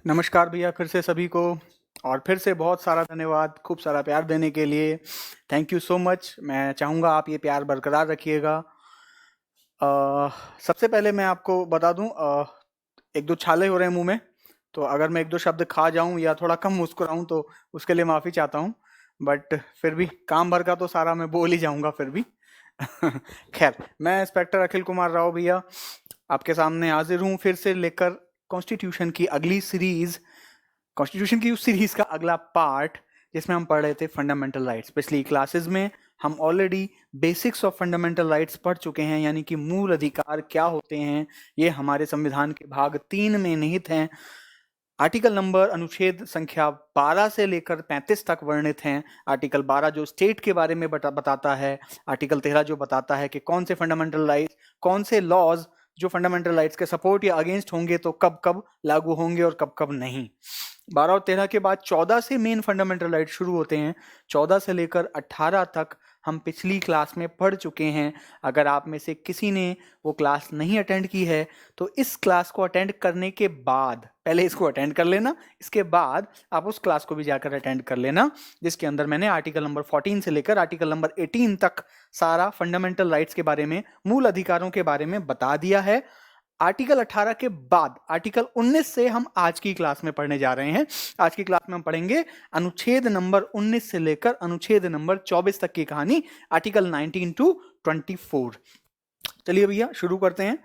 नमस्कार भैया, फिर से सभी को और फिर से बहुत सारा धन्यवाद, खूब सारा प्यार देने के लिए। Thank you so much. मैं चाहूँगा आप ये प्यार बरकरार रखिएगा। सबसे पहले मैं आपको बता दूं, एक दो छाले हो रहे हैं मुंह में, तो अगर मैं एक दो शब्द खा जाऊं या थोड़ा कम मुस्कुराऊं तो उसके लिए माफ़ी चाहता हूं। बट फिर भी काम भर का तो सारा मैं बोल ही जाऊंगा फिर भी। खैर, मैं इंस्पेक्टर अखिल कुमार राव भैया आपके सामने हाजिर हूँ फिर से लेकर कॉन्स्टिट्यूशन की अगली सीरीज, कॉन्स्टिट्यूशन की उस सीरीज का अगला पार्ट जिसमें हम पढ़ रहे थे फंडामेंटल राइट्स। पिछली क्लासेस में हम already basics of fundamental rights पढ़ चुके हैं, यानी कि मूल अधिकार क्या होते हैं। ये हमारे संविधान के भाग 3 में निहित हैं। आर्टिकल नंबर अनुच्छेद संख्या 12 से लेकर 35 तक वर्णित हैं। आर्टिकल 12 जो स्टेट के बारे में बताता है, आर्टिकल 13 जो बताता है कि कौन से फंडामेंटल राइट्स, कौन से लॉज जो फंडामेंटल राइट्स के सपोर्ट या अगेंस्ट होंगे तो कब कब लागू होंगे और कब कब नहीं। 12 और 13 के बाद 14 से मेन फंडामेंटल राइट शुरू होते हैं। 14 से लेकर 18 तक हम पिछली क्लास में पढ़ चुके हैं। अगर आप में से किसी ने वो क्लास नहीं अटेंड की है तो इस क्लास को अटेंड करने के बाद, पहले इसको अटेंड कर लेना, इसके बाद आप उस क्लास को भी जाकर अटेंड कर लेना, जिसके अंदर मैंने आर्टिकल नंबर 14 से लेकर आर्टिकल नंबर 18 तक सारा फंडामेंटल राइट्स के बारे में, मूल अधिकारों के बारे में बता दिया है। आर्टिकल 18 के बाद आर्टिकल 19 से हम आज की क्लास में पढ़ने जा रहे हैं। आज की क्लास में हम पढ़ेंगे अनुच्छेद नंबर 19 से लेकर अनुच्छेद नंबर 24 तक की कहानी, आर्टिकल 19 टू 24। चलिए भैया शुरू करते हैं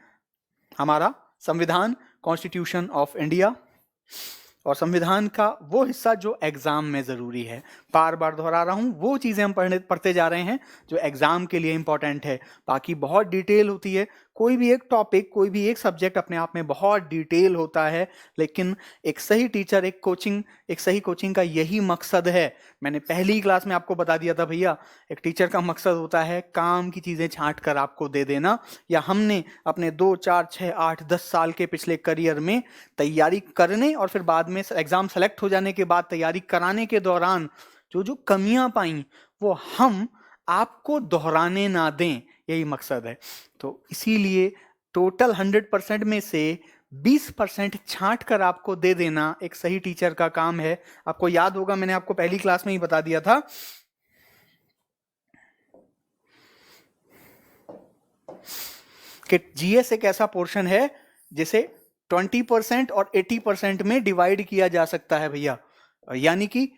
हमारा संविधान, कॉन्स्टिट्यूशन ऑफ इंडिया। और संविधान का वो हिस्सा जो एग्जाम में जरूरी है, बार बार दोहरा रहा हूं, वो चीजें हम पढ़ते जा रहे हैं जो एग्जाम के लिए इंपॉर्टेंट है। बाकी बहुत डिटेल होती है, कोई भी एक टॉपिक, कोई भी एक सब्जेक्ट अपने आप में बहुत डिटेल होता है, लेकिन एक सही टीचर, एक सही कोचिंग का यही मकसद है। मैंने पहली क्लास में आपको बता दिया था भैया, एक टीचर का मकसद होता है काम की चीजें छांट कर आपको दे देना। या हमने अपने 2, 4, 6, 8, 10 साल के पिछले करियर में तैयारी करने और फिर बाद में एग्जाम सेलेक्ट हो जाने के बाद तैयारी कराने के दौरान जो जो कमियां पाई वो हम आपको दोहराने ना दें, यही मकसद है। तो इसीलिए टोटल 100% में से 20% छांट कर आपको दे देना एक सही टीचर का काम है। आपको याद होगा, मैंने आपको पहली क्लास में ही बता दिया था कि जीएस एक ऐसा पोर्शन है जिसे 20% और 80% में डिवाइड किया जा सकता है भैया। यानी कि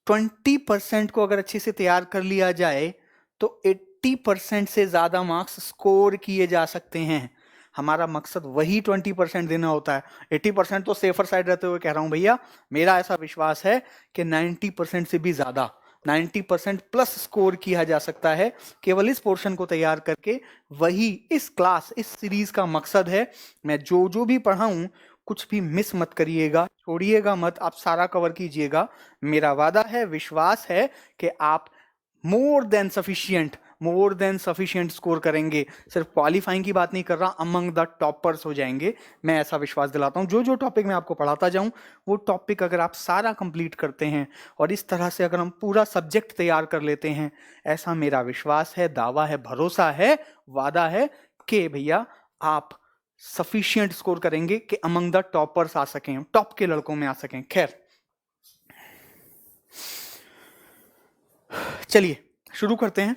20% को अगर अच्छे से तैयार कर लिया जाए तो 80% से ज्यादा मार्क्स स्कोर किए जा सकते हैं। हमारा मकसद वही 20% देना होता है। 80% तो सेफर साइड रहते हुए कह रहा हूं भैया, मेरा ऐसा विश्वास है कि 90% से भी ज्यादा, 90% प्लस स्कोर किया जा सकता है केवल इस पोर्शन को तैयार करके। वही इस क्लास, इस सीरीज का मकसद है। मैं जो जो भी पढ़ाऊं कुछ भी मिस मत करिएगा, छोड़िएगा मत, आप सारा कवर कीजिएगा। मेरा वादा है, विश्वास है कि आप मोर देन सफिशिएंट स्कोर करेंगे। सिर्फ क्वालिफाइंग की बात नहीं कर रहा, अमंग द टॉपर्स हो जाएंगे। मैं ऐसा विश्वास दिलाता हूं। जो जो टॉपिक मैं आपको पढ़ाता जाऊं वो टॉपिक अगर आप सारा कंप्लीट करते हैं और इस तरह से अगर हम पूरा सब्जेक्ट तैयार कर लेते हैं, ऐसा मेरा विश्वास है, दावा है, भरोसा है, वादा है कि भैया आप सफिशिएंट स्कोर करेंगे कि अमंग द टॉपर्स आ सकें, टॉप के लड़कों में आ सकें। खैर चलिए शुरू करते हैं।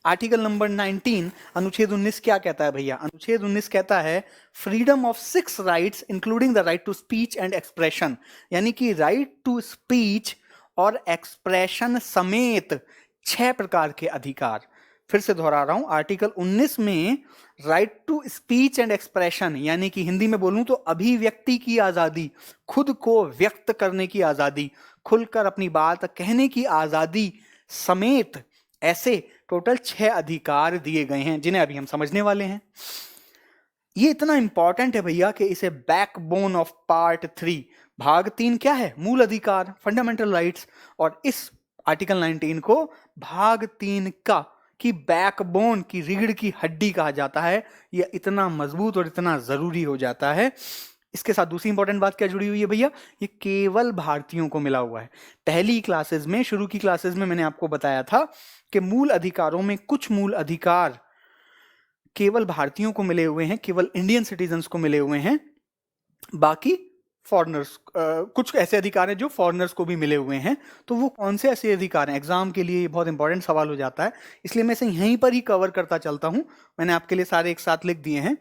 आर्टिकल नंबर 19 अनुच्छेद 19 क्या कहता है भैया? अनुच्छेद 19 कहता है freedom of 6 rights including the right to speech and expression. यानी कि राइट टू स्पीच और एक्सप्रेशन समेत 6 प्रकार के अधिकार। फिर से दोहरा रहा हूं, आर्टिकल 19 में right to speech and expression, यानी कि हिंदी में बोलूं तो अभिव्यक्ति की आजादी, खुद को व्यक्त करने की आजादी, खुलकर अपनी बात कहने की आजादी समेत ऐसे टोटल 6 अधिकार दिए गए हैं जिन्हें अभी हम समझने वाले हैं। ये इतना इंपॉर्टेंट है भैया कि इसे बैकबोन ऑफ पार्ट 3, भाग 3 क्या है? मूल अधिकार, फंडामेंटल राइट्स। और इस आर्टिकल 19 को भाग 3 की बैकबोन, की रीढ़ की हड्डी कहा जाता है। यह इतना मजबूत और इतना जरूरी हो जाता है। इसके साथ दूसरी इंपॉर्टेंट बात क्या जुड़ी हुई है भैया? ये केवल भारतीयों को मिला हुआ है। पहली क्लासेस में, शुरू की क्लासेस में मैंने आपको बताया था कि मूल अधिकारों में कुछ मूल अधिकार केवल भारतीयों को मिले हुए हैं, केवल इंडियन सिटीजन्स को मिले हुए हैं, बाकी फॉरेनर्स, कुछ ऐसे अधिकार हैं जो फॉरेनर्स को भी मिले हुए हैं। तो वो कौन से ऐसे अधिकार हैं, एग्जाम के लिए ये बहुत इंपॉर्टेंट सवाल हो जाता है, इसलिए मैं इसे यहीं पर ही कवर करता चलता हूं। मैंने आपके लिए सारे एक साथ लिख दिए हैं।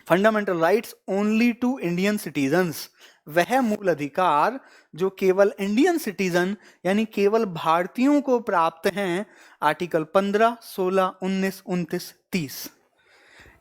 Fundamental rights only to Indian citizens, वह मूल अधिकार जो केवल इंडियन सिटीजन यानी केवल भारतीयों को प्राप्त हैं। आर्टिकल 15, 16, 19, 29, 30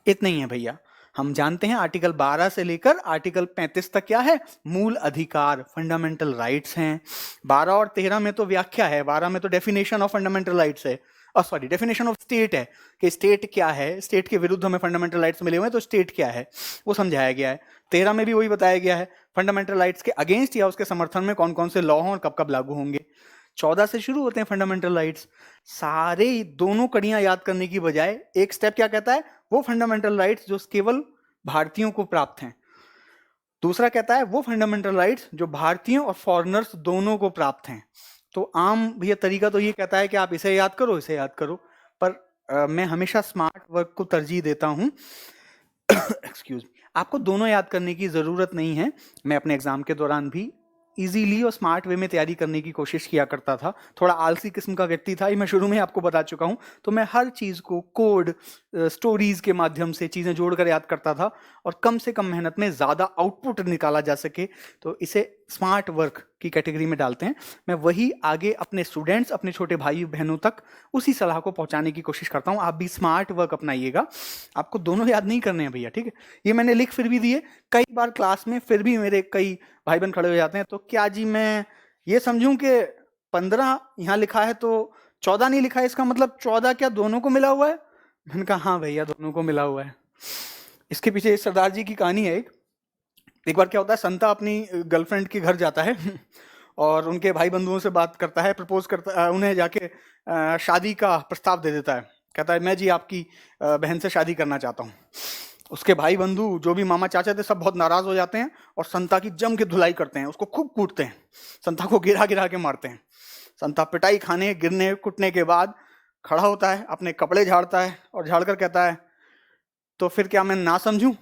इतने ही है भैया। हम जानते हैं आर्टिकल 12 से लेकर आर्टिकल 35 तक क्या है, मूल अधिकार, फंडामेंटल राइट्स हैं। 12 और 13 में तो व्याख्या है, 12 में तो डेफिनेशन ऑफ फंडामेंटल राइट्स है, सॉरी डेफिनेशन ऑफ स्टेट है कि स्टेट क्या है, स्टेट के विरुद्ध हमें फंडामेंटल राइट्स मिले हुए हैं तो स्टेट क्या है वो समझाया गया है। 13 में भी वही बताया गया है, फंडामेंटल राइट्स के अगेंस्ट या उसके समर्थन में कौन कौन से लॉ हैं और कब कब लागू होंगे। 14 से शुरू होते हैं फंडामेंटल राइट्स। सारे दोनों कड़ियां याद करने की बजाय एक स्टेप क्या कहता है, वो फंडामेंटल राइट्स जो केवल भारतीयों को प्राप्त हैं। दूसरा कहता है वो फंडामेंटल राइट्स जो भारतीयों और फॉरेनर्स दोनों को प्राप्त हैं। तो आम भैया तरीका तो ये कहता है कि आप इसे याद करो, इसे याद करो, पर मैं हमेशा स्मार्ट वर्क को तरजीह देता हूं। एक्सक्यूज मी, आपको दोनों याद करने की जरूरत नहीं है। मैं अपने एग्जाम के दौरान भी इजीली और स्मार्ट वे में तैयारी करने की कोशिश किया करता था। थोड़ा आलसी किस्म का व्यक्ति था, ये मैं शुरू में ही आपको बता चुका हूं। तो मैं हर चीज को कोड, स्टोरीज के माध्यम से चीजें जोड़कर याद करता था और कम से कम मेहनत में ज्यादा आउटपुट निकाला जा सके। तो इसे स्मार्ट वर्क की कैटेगरी में डालते हैं। मैं वही आगे अपने स्टूडेंट्स, अपने छोटे भाई बहनों तक उसी सलाह को पहुंचाने की कोशिश करता हूं। आप भी स्मार्ट वर्क अपनाइएगा, आपको दोनों याद नहीं करने हैं भैया, ठीक है। ये मैंने लिख फिर भी दिए कई बार क्लास में, फिर भी मेरे कई भाई बहन खड़े हो जाते हैं, तो क्या जी मैं ये समझूं कि 15 यहाँ लिखा है तो 14 नहीं लिखा है, इसका मतलब 14 क्या दोनों को मिला हुआ है? मैंने कहा हाँ भैया दोनों को मिला हुआ है। इसके पीछे सरदार जी की कहानी है। एक बार क्या होता है, संता अपनी गर्लफ्रेंड के घर जाता है और उनके भाई बंधुओं से बात करता है, प्रपोज करता है, उन्हें जाके शादी का प्रस्ताव दे देता है। कहता है मैं जी आपकी बहन से शादी करना चाहता हूँ। उसके भाई बंधु जो भी मामा चाचा थे सब बहुत नाराज हो जाते हैं और संता की जम के धुलाई करते हैं, उसको खूब कूटते हैं, संता को गिरा गिरा के मारते हैं। संता पिटाई खाने, गिरने कुटने के बाद खड़ा होता है, अपने कपड़े झाड़ता है और झाड़कर कहता है तो फिर क्या मैं ना समझूं?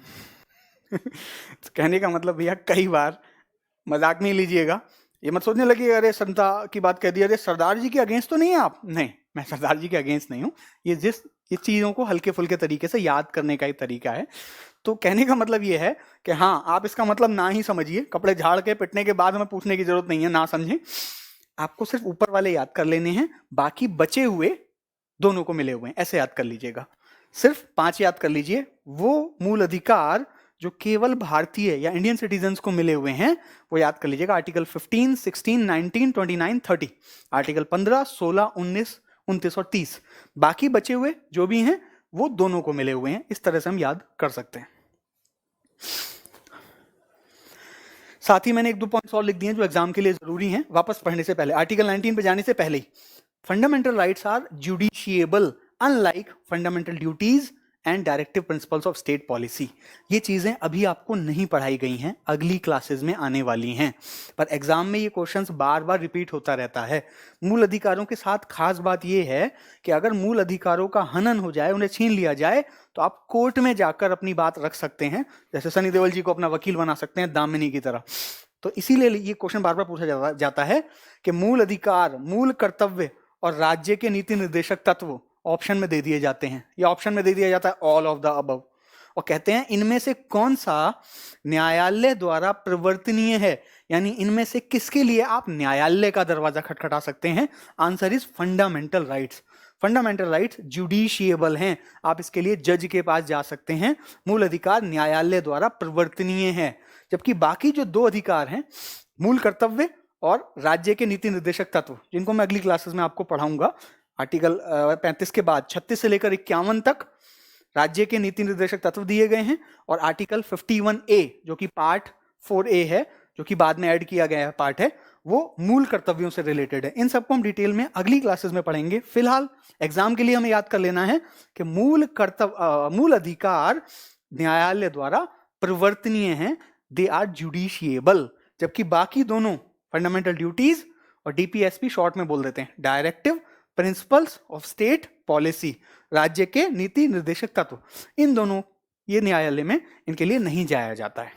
तो कहने का मतलब भैया कई बार मजाक में ही लीजिएगा, ये मत सोचने लगी अरे संता की बात कह दी, अरे सरदार जी के अगेंस्ट तो नहीं है आप? नहीं, मैं सरदार जी के अगेंस्ट नहीं हूँ। ये चीजों को हल्के फुल्के तरीके से याद करने का एक तरीका है। तो कहने का मतलब ये है कि हाँ, आप इसका मतलब ना ही समझिए, कपड़े झाड़ के पिटने के बाद हमें पूछने की जरूरत नहीं है, ना समझे। आपको सिर्फ ऊपर वाले याद कर लेने हैं, बाकी बचे हुए दोनों को मिले हुए हैं, ऐसे याद कर लीजिएगा। सिर्फ 5 याद कर लीजिए, वो मूल अधिकार जो केवल भारतीय या इंडियन सिटीजन्स को मिले हुए हैं वो याद कर लीजिएगा। आर्टिकल 15, 16, 19, 29, 30, आर्टिकल 15, 16, 19, 29 और 30। बाकी बचे हुए जो भी हैं वो दोनों को मिले हुए हैं। इस तरह से हम याद कर सकते हैं। साथ ही मैंने 1-2 पॉइंट्स और लिख दिए जो एग्जाम के लिए जरूरी हैं वापस पढ़ने से पहले, आर्टिकल 19 पे जाने से पहले ही। Fundamental rights are justiciable unlike fundamental duties and directive principles of state policy. ये चीजें अभी आपको नहीं पढ़ाई गई हैं, अगली क्लासेस में आने वाली हैं, पर एग्जाम में ये क्वेश्चंस बार बार रिपीट होता रहता है। मूल अधिकारों के साथ खास बात ये है कि अगर मूल अधिकारों का हनन हो जाए, उन्हें छीन लिया जाए, तो आप कोर्ट में जाकर अपनी बात रख सकते हैं, जैसे सनी देओल जी को अपना वकील बना सकते हैं दामिनी की तरह। तो इसीलिए ये क्वेश्चन बार बार पूछा जाता है कि मूल अधिकार, मूल कर्तव्य और राज्य के नीति निर्देशक तत्व ऑप्शन में दे दिए जाते हैं, या ऑप्शन में दे दिया जाता है ऑल ऑफ द अबव, और कहते हैं इनमें से कौन सा न्यायालय द्वारा प्रवर्तनीय है, यानी इनमें से किसके लिए आप न्यायालय का दरवाजा खटखटा सकते हैं। Answer is fundamental rights. Fundamental rights justiciable हैं, आप इसके लिए जज के पास जा सकते हैं। मूल अधिकार न्यायालय द्वारा प्रवर्तनीय है, जबकि बाकी जो 2 अधिकार हैं, मूल कर्तव्य और राज्य के नीति निर्देशक तत्व, जिनको मैं अगली क्लासेस में आपको पढ़ाऊंगा, आर्टिकल 35 के बाद 36 से लेकर 51 तक राज्य के नीति निर्देशक तत्व दिए गए हैं, और आर्टिकल 51A जो कि पार्ट 4A है, जो कि बाद में ऐड किया गया पार्ट है, वो मूल कर्तव्यों से रिलेटेड है। इन सबको हम डिटेल में अगली क्लासेस में पढ़ेंगे। फिलहाल एग्जाम के लिए हमें याद कर लेना है कि मूल अधिकार न्यायालय द्वारा प्रवर्तनीय हैं, दे आर जुडिशिएबल, जबकि बाकी दोनों फंडामेंटल ड्यूटीज और डीपीएसपी शॉर्ट में बोल देते हैं, directive principles of state policy, राज्य के नीति निर्देशक तत्व, इन दोनों ये न्यायालय में इनके लिए नहीं जाया जाता है।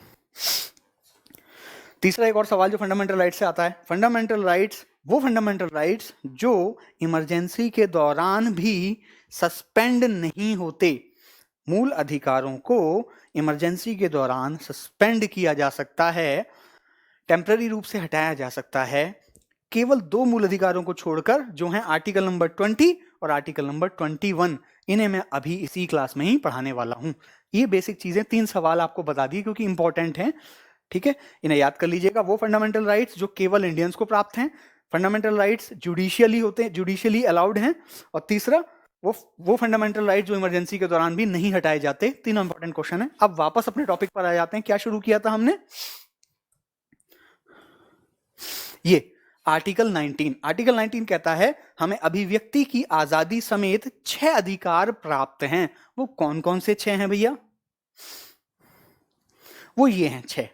तीसरा एक और सवाल जो फंडामेंटल राइट्स से आता है, फंडामेंटल राइट्स वो फंडामेंटल राइट्स जो इमरजेंसी के दौरान भी सस्पेंड नहीं होते। मूल अधिकारों को इमरजेंसी के दौरान सस्पेंड किया जा सकता है, टेम्पररी रूप से हटाया जा सकता है, केवल दो मूल अधिकारों को छोड़कर, जो हैं आर्टिकल नंबर 20 और आर्टिकल नंबर 21। इन्हें मैं अभी इसी क्लास में ही पढ़ाने वाला हूं। ये बेसिक चीजें, 3 सवाल आपको बता दिए क्योंकि इंपॉर्टेंट हैं, ठीक है, इन्हें याद कर लीजिएगा। वो फंडामेंटल राइट्स जो केवल इंडियंस को प्राप्त हैं, फंडामेंटल राइट्स जुडिशियली होते हैं, जुडिशियली अलाउड हैं, और तीसरा वो फंडामेंटल राइट जो इमरजेंसी के दौरान भी नहीं हटाए जाते। तीनों इंपॉर्टेंट क्वेश्चन है। अब वापस अपने टॉपिक पर आ जाते हैं। क्या शुरू किया था हमने? ये आर्टिकल 19। आर्टिकल 19 कहता है हमें अभिव्यक्ति की आजादी समेत 6 अधिकार प्राप्त हैं। वो कौन कौन से 6 हैं भैया? वो ये हैं 6।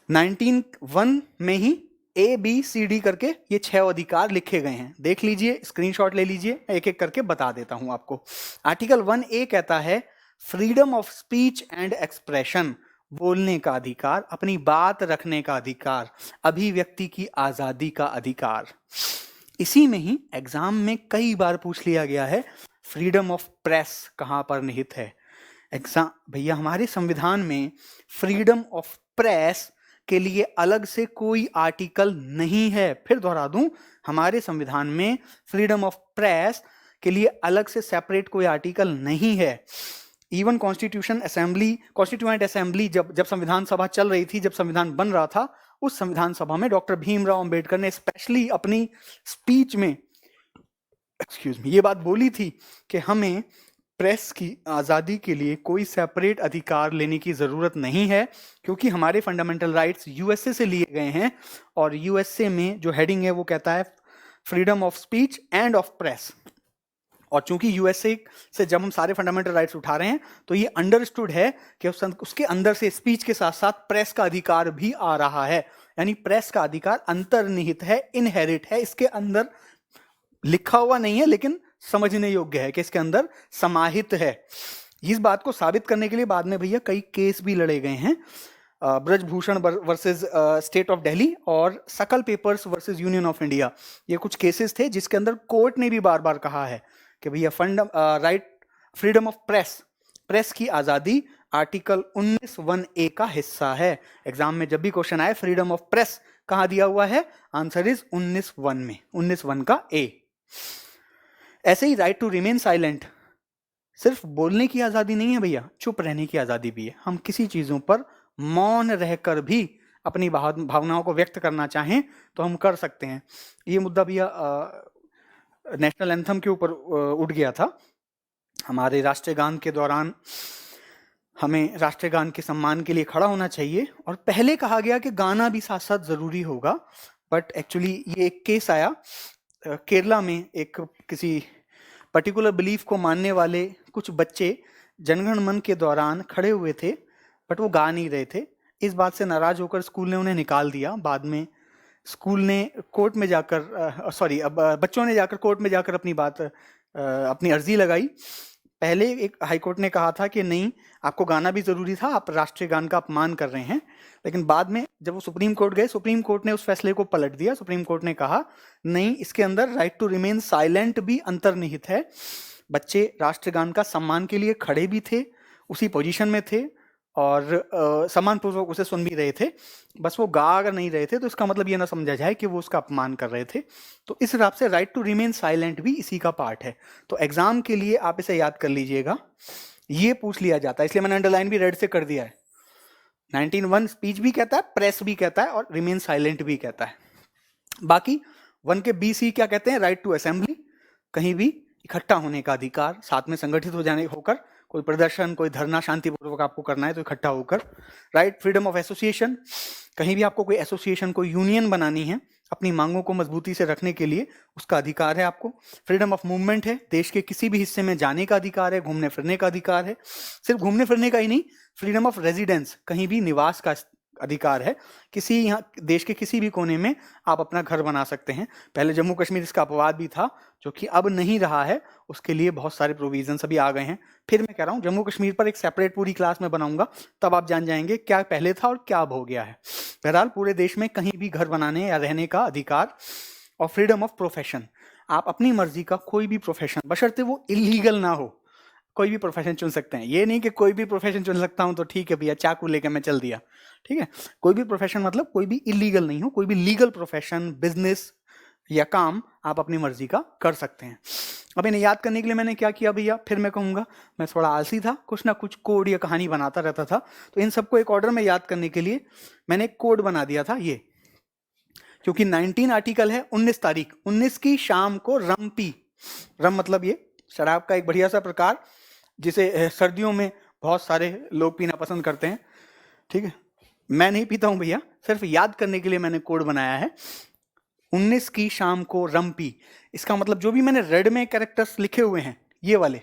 19(1) में ही ABCD करके ये 6 अधिकार लिखे गए हैं। देख लीजिए, स्क्रीनशॉट ले लीजिए, एक एक करके बता देता हूं आपको। आर्टिकल 1A कहता है freedom of speech and expression, बोलने का अधिकार, अपनी बात रखने का अधिकार, अभिव्यक्ति की आजादी का अधिकार। इसी में ही एग्जाम में कई बार पूछ लिया गया है फ्रीडम ऑफ प्रेस कहां पर निहित है। एग्जाम भैया, हमारे संविधान में फ्रीडम ऑफ प्रेस के लिए अलग से कोई आर्टिकल नहीं है। फिर दोहरा दूं, हमारे संविधान में फ्रीडम ऑफ प्रेस के लिए अलग से सेपरेट कोई आर्टिकल नहीं है। इवन कॉन्स्टिट्यूएंट असेंबली जब संविधान सभा चल रही थी, जब संविधान बन रहा था, उस संविधान सभा में डॉक्टर भीमराव अंबेडकर ने स्पेशली अपनी स्पीच में ये बात बोली थी कि हमें प्रेस की आज़ादी के लिए कोई सेपरेट अधिकार लेने की ज़रूरत नहीं है, क्योंकि हमारे फंडामेंटल राइट्स यूएसए से लिए गए हैं, और यूएसए में जो हेडिंग है वो कहता है freedom of speech end of press. और चूंकि यूएसए से जब हम सारे फंडामेंटल राइट्स उठा रहे हैं तो ये अंडरस्टूड है कि उसके अंदर से स्पीच के साथ साथ प्रेस का अधिकार भी आ रहा है। यानी प्रेस का अधिकार अंतर्निहित है, इनहेरिट है, इसके अंदर लिखा हुआ नहीं है लेकिन समझने योग्य है कि इसके अंदर समाहित है। इस बात को साबित करने के लिए बाद में भैया कई केस भी लड़े गए हैं। Brijbhushan versus state of Delhi और Sakal papers versus union of India, ये कुछ केसेस थे जिसके अंदर कोर्ट ने भी बार बार कहा है कि भैया फ्रीडम ऑफ प्रेस की आज़ादी आर्टिकल 19(1)A का हिस्सा है। एग्जाम में जब भी क्वेश्चन आए फ्रीडम ऑफ प्रेस कहाँ दिया हुआ है, आंसर इज 19(1) में, 19(1) का A। ऐसे ही राइट टू रिमेन साइलेंट, सिर्फ बोलने की आज़ादी नहीं है भैया, चुप रहने की आज़ादी भी है। हम किसी चीज़ों पर मौन रहकर भी अपनी भावनाओं को व्यक्त करना चाहें तो हम कर सकते हैं। ये मुद्दा भैया नेशनल एंथम के ऊपर उठ गया था। हमारे राष्ट्रीय गान के दौरान हमें राष्ट्रीय गान के सम्मान के लिए खड़ा होना चाहिए, और पहले कहा गया कि गाना भी साथ साथ ज़रूरी होगा, बट एक्चुअली ये एक केस आया केरला में, एक किसी पर्टिकुलर बिलीफ को मानने वाले कुछ बच्चे जनगण मन के दौरान खड़े हुए थे बट वो गा नहीं रहे थे। इस बात से नाराज होकर स्कूल ने उन्हें निकाल दिया। बाद में स्कूल ने कोर्ट में जाकर बच्चों ने जाकर कोर्ट में जाकर अपनी अर्जी लगाई। पहले एक हाई कोर्ट ने कहा था कि नहीं, आपको गाना भी जरूरी था, आप राष्ट्रीय गान का अपमान कर रहे हैं। लेकिन बाद में जब वो सुप्रीम कोर्ट गए, सुप्रीम कोर्ट ने उस फैसले को पलट दिया। सुप्रीम कोर्ट ने कहा नहीं, इसके अंदर राइट टू रिमेन साइलेंट भी अंतर्निहित है। बच्चे राष्ट्रीय गान का सम्मान के लिए खड़े भी थे, उसी पोजीशन में थे और सम्मानपूर्वक उसे सुन भी रहे थे, बस वो गा अगर नहीं रहे थे तो इसका मतलब ये ना समझा जाए कि वो उसका अपमान कर रहे थे। तो इस हिसाब से राइट टू रिमेन साइलेंट भी इसी का पार्ट है। तो एग्जाम के लिए आप इसे याद कर लीजिएगा, ये पूछ लिया जाता है, इसलिए मैंने अंडरलाइन भी रेड से कर दिया है। 19(1) स्पीच भी कहता है, प्रेस भी कहता है और रिमेन साइलेंट भी कहता है। बाकी 1 के BC क्या कहते हैं? राइट टू असेंबली, कहीं भी इकट्ठा होने का अधिकार, साथ में संगठित होकर कोई प्रदर्शन, कोई धरना शांतिपूर्वक आपको करना है तो इकट्ठा होकर। राइट फ्रीडम ऑफ एसोसिएशन, कहीं भी आपको कोई एसोसिएशन, कोई यूनियन बनानी है अपनी मांगों को मजबूती से रखने के लिए, उसका अधिकार है आपको। फ्रीडम ऑफ मूवमेंट है, देश के किसी भी हिस्से में जाने का अधिकार है, घूमने फिरने का अधिकार है। सिर्फ घूमने फिरने का ही नहीं, फ्रीडम ऑफ रेजिडेंस, कहीं भी निवास का अधिकार है, किसी यहाँ देश के किसी भी कोने में आप अपना घर बना सकते हैं। पहले जम्मू कश्मीर इसका अपवाद भी था, जो कि अब नहीं रहा है, उसके लिए बहुत सारे प्रोविजंस अभी आ गए हैं। फिर मैं कह रहा हूँ जम्मू कश्मीर पर एक सेपरेट पूरी क्लास में बनाऊंगा, तब आप जान जाएंगे क्या पहले था और क्या अब हो गया है। बहरहाल पूरे देश में कहीं भी घर बनाने या रहने का अधिकार और फ्रीडम ऑफ प्रोफेशन, आप अपनी मर्जी का कोई भी प्रोफेशन, बशर्ते वो इलीगल ना हो, कोई भी प्रोफेशन चुन सकते हैं। ये नहीं कि कोई भी प्रोफेशन चुन सकता हूं तो ठीक है भैया चाकू लेके मैं चल दिया, ठीक है। कोई भी प्रोफेशन मतलब कोई भी इलीगल नहीं हो, कोई भी लीगल प्रोफेशन, बिजनेस या काम आप अपनी मर्जी का कर सकते हैं। अब इन्हें याद करने के लिए मैंने क्या किया भैया, फिर मैं कहूँगा मैं थोड़ा आलसी था, कुछ ना कुछ कोड या कहानी बनाता रहता था, तो इन सबको एक ऑर्डर में याद करने के लिए मैंने एक कोड बना दिया था ये। क्योंकि 19 आर्टिकल है, 19 तारीख, 19 की शाम को रम पी, रम मतलब ये शराब का एक बढ़िया सा प्रकार जिसे सर्दियों में बहुत सारे लोग पीना पसंद करते हैं, ठीक है। मैं नहीं पीता हूं भैया, सिर्फ याद करने के लिए मैंने कोड बनाया है 19 की शाम को रम पी। इसका मतलब जो भी मैंने रेड में कैरेक्टर्स लिखे हुए हैं ये वाले,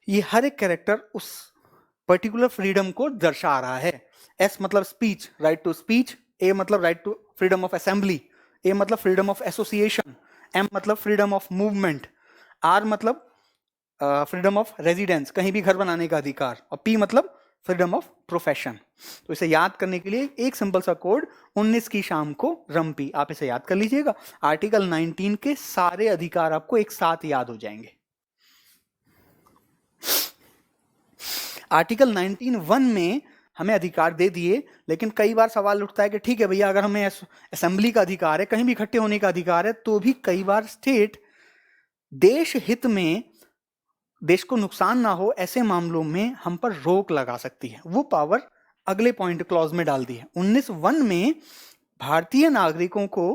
ये हर एक कैरेक्टर उस पर्टिकुलर फ्रीडम को दर्शा रहा है। एस मतलब speech, right to speech, A मतलब right to freedom of assembly, A मतलब फ्रीडम ऑफ एसोसिएशन, एम मतलब फ्रीडम ऑफ मूवमेंट, आर मतलब फ्रीडम ऑफ रेजिडेंस, कहीं भी घर बनाने का अधिकार, और पी मतलब फ्रीडम ऑफ प्रोफेशन। तो इसे याद करने के लिए एक सिंपल सा कोड 19 की शाम को रम पी, आप इसे याद कर लीजिएगा। आर्टिकल 19 के सारे अधिकार आपको एक साथ याद हो जाएंगे। आर्टिकल 19(1) में हमें अधिकार दे दिए, लेकिन कई बार सवाल उठता है कि ठीक है भैया अगर हमें असेंबली का अधिकार है, कहीं भी इकट्ठे होने का अधिकार है, तो भी कई बार स्टेट देश हित में, देश को नुकसान ना हो ऐसे मामलों में हम पर रोक लगा सकती है। वो पावर अगले पॉइंट क्लॉज में डाल दी है। 19(1) में भारतीय नागरिकों को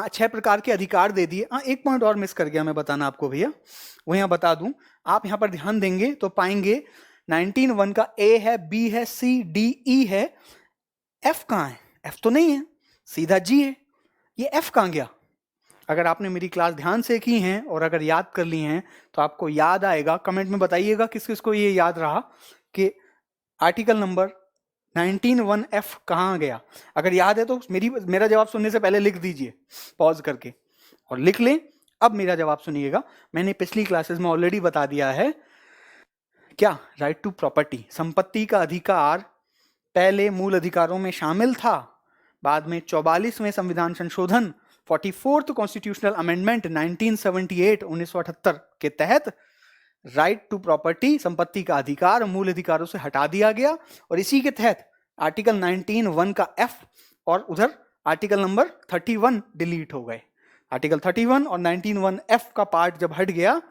6 प्रकार के अधिकार दे दिए। एक पॉइंट और मिस कर गया मैं बताना आपको भैया, वो यहां बता दूं, आप यहां पर ध्यान देंगे तो पाएंगे 19(1) का ए है, बी है, सी, डी, ई है, एफ कहां है? एफ तो नहीं है, सीधा जी है, ये एफ कहां गया? अगर आपने मेरी क्लास ध्यान से की हैं और अगर याद कर ली हैं तो आपको याद आएगा, कमेंट में बताइएगा किस किस को ये याद रहा कि आर्टिकल नंबर 19(1) एफ कहाँ गया। अगर याद है तो मेरा जवाब सुनने से पहले लिख दीजिए पॉज करके और लिख लें। अब मेरा जवाब सुनिएगा, मैंने पिछली क्लासेस में ऑलरेडी बता दिया है क्या, राइट टू प्रॉपर्टी, संपत्ति का अधिकार पहले मूल अधिकारों में शामिल था, बाद में 44वें संविधान संशोधन 44th कॉन्स्टिट्यूशनल अमेंडमेंट 1978 1978 के तहत राइट टू प्रॉपर्टी, संपत्ति का अधिकार, मूल अधिकारों से हटा दिया गया, और इसी के तहत आर्टिकल 19(1) का एफ और उधर आर्टिकल नंबर 31 डिलीट हो गए। आर्टिकल 31 और 19(1) एफ का पार्ट जब हट गया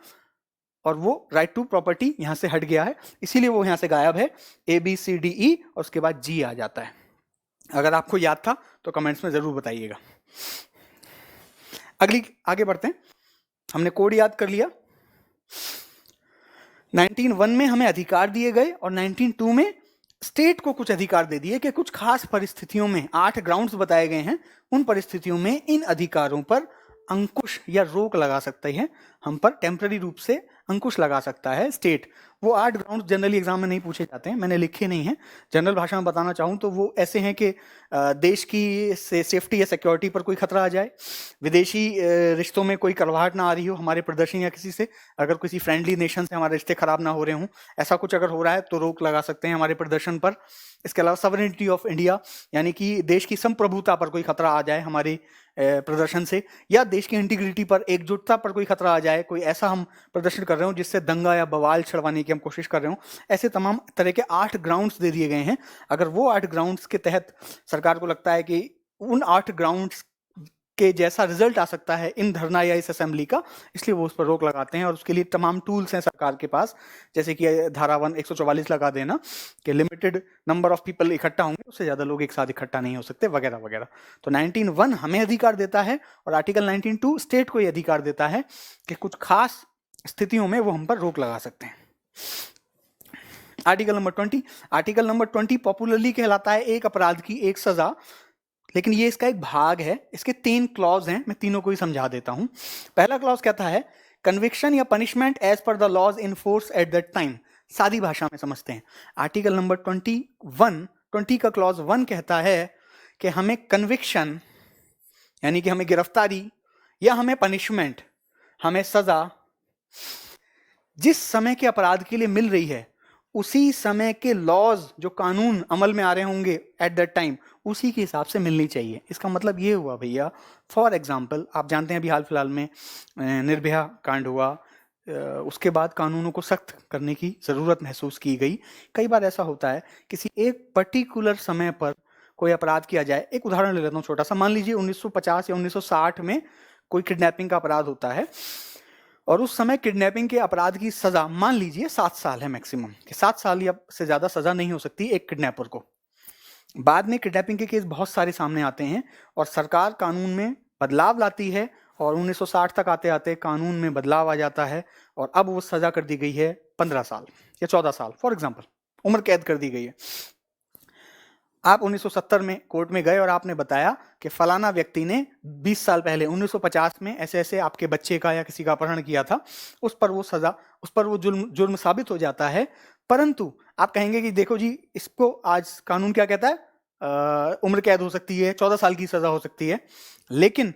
और वो राइट टू प्रॉपर्टी यहां से हट गया है, इसीलिए वो यहां से गायब है। A B C D E और उसके बाद जी आ जाता है। अगर आपको याद था तो कमेंट्स में जरूर बताइएगा। आगे बढ़ते हैं। हमने कोड याद कर लिया, 19(1) में हमें अधिकार दिए गए और 19(2) में स्टेट को कुछ अधिकार दे दिए कि कुछ खास परिस्थितियों में 8 ग्राउंड्स बताए गए हैं, उन परिस्थितियों में इन अधिकारों पर अंकुश या रोक लगा सकते हैं, हम पर टेम्पररी रूप से अंकुश लगा सकता है स्टेट। वो 8 ग्राउंड जनरली एग्जाम में नहीं पूछे जाते हैं, मैंने लिखे नहीं हैं। जनरल भाषा में बताना चाहूँ तो वो ऐसे हैं कि देश की सेफ्टी या सिक्योरिटी पर कोई खतरा आ जाए, विदेशी रिश्तों में कोई कड़वाहट ना आ रही हो हमारे प्रदर्शन या किसी से, अगर किसी फ्रेंडली नेशन से हमारे रिश्ते खराब ना हो रहे हों, ऐसा कुछ अगर हो रहा है तो रोक लगा सकते हैं हमारे प्रदर्शन पर। इसके अलावा सॉवरेनिटी ऑफ इंडिया, यानी कि देश की संप्रभुता पर कोई खतरा आ जाए हमारे प्रदर्शन से, या देश की इंटीग्रिटी पर, एकजुटता पर कोई खतरा आ जाए, कोई ऐसा हम प्रदर्शन कर रहे हो जिससे दंगा या बवाल छड़वाने की हम कोशिश कर रहे हो, ऐसे तमाम तरह के 8 ग्राउंड्स दे दिए गए हैं। अगर वो 8 ग्राउंड्स के तहत सरकार को लगता है कि उन 8 ग्राउंड्स के जैसा रिजल्ट आ सकता है इन धरना या इस असेंबली का, इसलिए वो उस पर रोक लगाते हैं, और उसके लिए तमाम टूल्स हैं सरकार के पास, जैसे कि धारा 144 लगा देना कि लिमिटेड नंबर ऑफ पीपल इकट्ठा होंगे, उससे ज्यादा लोग एक साथ इकट्ठा नहीं हो सकते, वगैरह वगैरह। तो 19(1) हमें अधिकार देता है और आर्टिकल 19(2) स्टेट को यह अधिकार देता है कि कुछ खास स्थितियों में वो हम पर रोक लगा सकते हैं। आर्टिकल नंबर 20 पॉपुलरली कहलाता है एक अपराध की एक सजा, लेकिन ये इसका एक भाग है। इसके 3 क्लॉज हैं, मैं तीनों को ही समझा देता हूं। पहला क्लॉज कहता है कन्विक्शन या punishment as per the laws in force at that time, सादी भाषा में समझते हैं। आर्टिकल नंबर 21 20 का क्लॉज 1 कहता है कि हमें कन्विक्शन यानी कि हमें गिरफ्तारी या हमें पनिशमेंट, हमें सजा जिस समय के अपराध के लिए मिल रही है उसी समय के लॉज जो कानून अमल में आ रहे होंगे एट दैट टाइम, उसी के हिसाब से मिलनी चाहिए। इसका मतलब ये हुआ भैया, फॉर एग्जाम्पल आप जानते हैं अभी हाल फिलहाल में निर्भया कांड हुआ, उसके बाद कानूनों को सख्त करने की ज़रूरत महसूस की गई। कई बार ऐसा होता है किसी एक पर्टिकुलर समय पर कोई अपराध किया जाए। एक उदाहरण ले लेता हूँ छोटा सा, मान लीजिए 1950 या 1960 में कोई किडनैपिंग का अपराध होता है और उस समय किडनैपिंग के अपराध की सजा मान लीजिए 7 साल है मैक्सिमम, कि 7 साल या से ज़्यादा सजा नहीं हो सकती एक किडनैपर को। बाद में किडनैपिंग के केस बहुत सारे सामने आते हैं और सरकार कानून में बदलाव लाती है और 1960 तक आते आते कानून में बदलाव आ जाता है और अब वो सजा कर दी गई है 15 साल या 14 साल, फॉर एग्जाम्पल उम्र कैद कर दी गई है। आप 1970 में कोर्ट में गए और आपने बताया कि फलाना व्यक्ति ने 20 साल पहले 1950 में ऐसे ऐसे आपके बच्चे का या किसी का अपहरण किया था, उस पर वो सजा, उस पर वो जुर्म साबित हो जाता है। परंतु आप कहेंगे कि देखो जी, इसको आज कानून क्या कहता है, उम्र कैद हो सकती है, 14 साल की सजा हो सकती है। लेकिन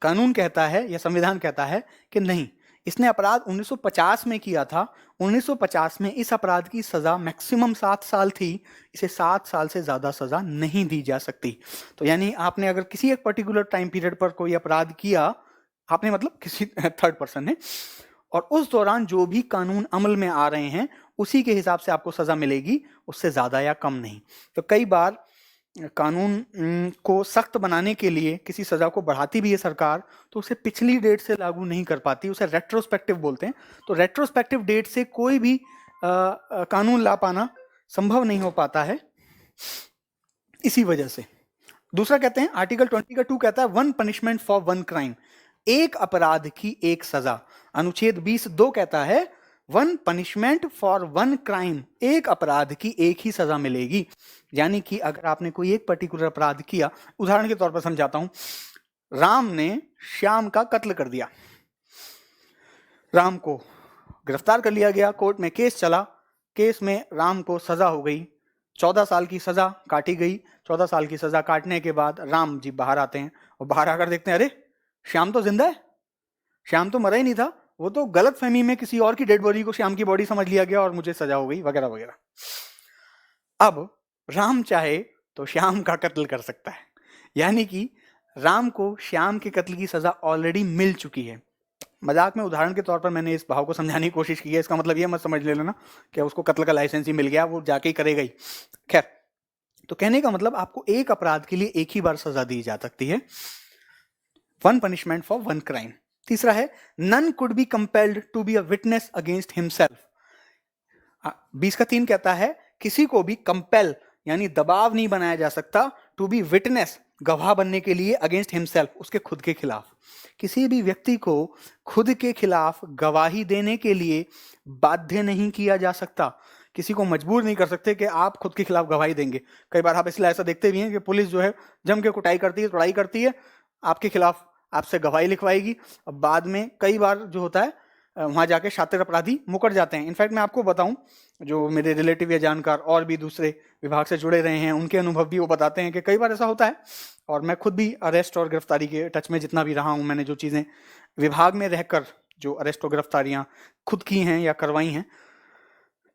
कानून कहता है या संविधान कहता है कि नहीं, इसने अपराध 1950 में किया था, 1950 में इस अपराध की सजा मैक्सिमम 7 साल थी, इसे 7 साल से ज्यादा सजा नहीं दी जा सकती। तो यानी आपने अगर किसी एक पर्टिकुलर टाइम पीरियड पर कोई अपराध किया, आपने मतलब किसी थर्ड पर्सन ने, और उस दौरान जो भी कानून अमल में आ रहे हैं उसी के हिसाब से आपको सजा मिलेगी, उससे ज्यादा या कम नहीं। तो कई बार कानून को सख्त बनाने के लिए किसी सजा को बढ़ाती भी है सरकार, तो उसे पिछली डेट से लागू नहीं कर पाती, उसे रेट्रोस्पेक्टिव बोलते हैं। तो रेट्रोस्पेक्टिव डेट से कोई भी कानून ला पाना संभव नहीं हो पाता है, इसी वजह से। दूसरा कहते हैं आर्टिकल 20 का 2 कहता है 1 पनिशमेंट फॉर 1 क्राइम, एक अपराध की एक सजा। अनुच्छेद 20(2) कहता है 1 पनिशमेंट फॉर 1 क्राइम, एक अपराध की एक ही सजा मिलेगी। यानी कि अगर आपने कोई एक पर्टिकुलर अपराध किया, उदाहरण के तौर पर समझाता हूं, राम ने श्याम का कत्ल कर दिया, राम को गिरफ्तार कर लिया गया, कोर्ट में केस चला, केस में राम को सजा हो गई, 14 साल की सजा काटी गई। 14 साल की सजा काटने के बाद राम जी बाहर आते हैं और बाहर आकर देखते हैं अरे श्याम तो जिंदा है, श्याम तो मरा ही नहीं था, वो तो गलत फहमी में किसी और की डेड बॉडी को श्याम की बॉडी समझ लिया गया और मुझे सजा हो गई, वगैरह वगैरह। अब राम चाहे तो श्याम का कत्ल कर सकता है, यानी कि राम को श्याम के कत्ल की सजा ऑलरेडी मिल चुकी है। मजाक में उदाहरण के तौर पर मैंने इस भाव को समझाने की कोशिश की है, इसका मतलब ये मत समझ लेना कि उसको कत्ल का लाइसेंस ही मिल गया, वो जाके ही करेगा ही। खैर, तो कहने का मतलब आपको एक अपराध के लिए एक ही बार सजा दी जा सकती है, 1 पनिशमेंट फॉर 1 क्राइम। तीसरा है none could be compelled to be a witness against himself. 20 का 3 कहता है किसी को भी कंपेल यानी दबाव नहीं बनाया जा सकता, टू बी विटनेस गवाह बनने के लिए, अगेंस्ट हिमसेल्फ उसके खुद के खिलाफ। किसी भी व्यक्ति को खुद के खिलाफ गवाही देने के लिए बाध्य नहीं किया जा सकता, किसी को मजबूर नहीं कर सकते कि आप खुद के खिलाफ गवाही देंगे। कई बार आप इसलिए ऐसा देखते भी हैं कि पुलिस जो है जम के कुटाई करती है, तोड़ाई करती है, आपके खिलाफ आपसे गवाही लिखवाएगी। अब बाद में कई बार जो होता है वहां जाके शातिर अपराधी मुकर जाते हैं। इनफैक्ट मैं आपको बताऊं, जो मेरे रिलेटिव या जानकार और भी दूसरे विभाग से जुड़े रहे हैं, उनके अनुभव भी वो बताते हैं कि कई बार ऐसा होता है, और मैं खुद भी अरेस्ट और गिरफ्तारी के टच में जितना भी रहा हूं, मैंने जो चीज़ें विभाग में रहकर जो अरेस्ट और गिरफ्तारियां खुद की हैं या करवाई हैं,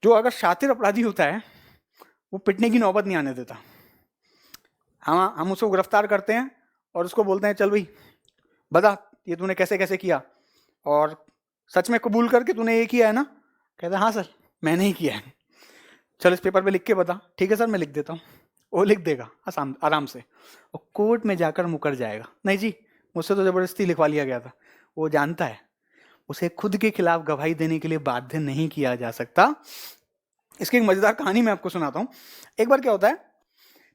जो अगर शातिर अपराधी होता है वो पिटने की नौबत नहीं आने देता। हम उसको गिरफ्तार करते हैं और उसको बोलते हैं चल भाई बता ये तूने कैसे कैसे किया, और सच में कबूल करके तूने ये किया है ना, कहता है हाँ सर मैंने ही किया है, चल इस पेपर पे लिख के बता। ठीक है सर मैं लिख देता हूँ, वो लिख देगा आराम से, और कोर्ट में जाकर मुकर जाएगा, नहीं जी मुझसे तो जबरदस्ती लिखवा लिया गया था। वो जानता है उसे खुद के खिलाफ गवाही देने के लिए बाध्य नहीं किया जा सकता। इसकी एक मजेदार कहानी मैं आपको सुनाता हूँ। एक बार क्या होता है,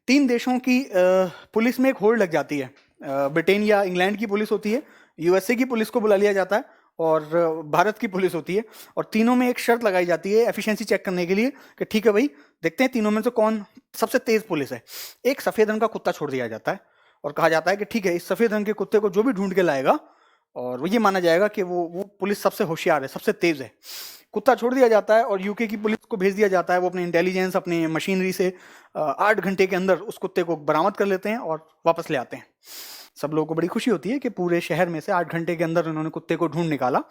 3 देशों की पुलिस में एक होड़ लग जाती है। ब्रिटेन या इंग्लैंड की पुलिस होती है, यूएसए की पुलिस को बुला लिया जाता है, और भारत की पुलिस होती है, और तीनों में एक शर्त लगाई जाती है एफिशिएंसी चेक करने के लिए कि ठीक है भाई देखते हैं तीनों में से कौन सबसे तेज पुलिस है। एक सफेद रंग का कुत्ता छोड़ दिया जाता है और कहा जाता है कि ठीक है इस सफेद रंग के कुत्ते को जो भी ढूंढ के लाएगा और वो ये माना जाएगा कि वो पुलिस सबसे होशियार है, सबसे तेज है। कुत्ता छोड़ दिया जाता है और यूके की पुलिस को भेज दिया जाता है, वो अपने इंटेलिजेंस अपने मशीनरी से 8 घंटे के अंदर उस कुत्ते को बरामद कर लेते हैं और वापस ले आते हैं। सब लोगों को बड़ी खुशी होती है कि पूरे शहर में से 8 घंटे के अंदर उन्होंने कुत्ते को ढूंढ निकाला।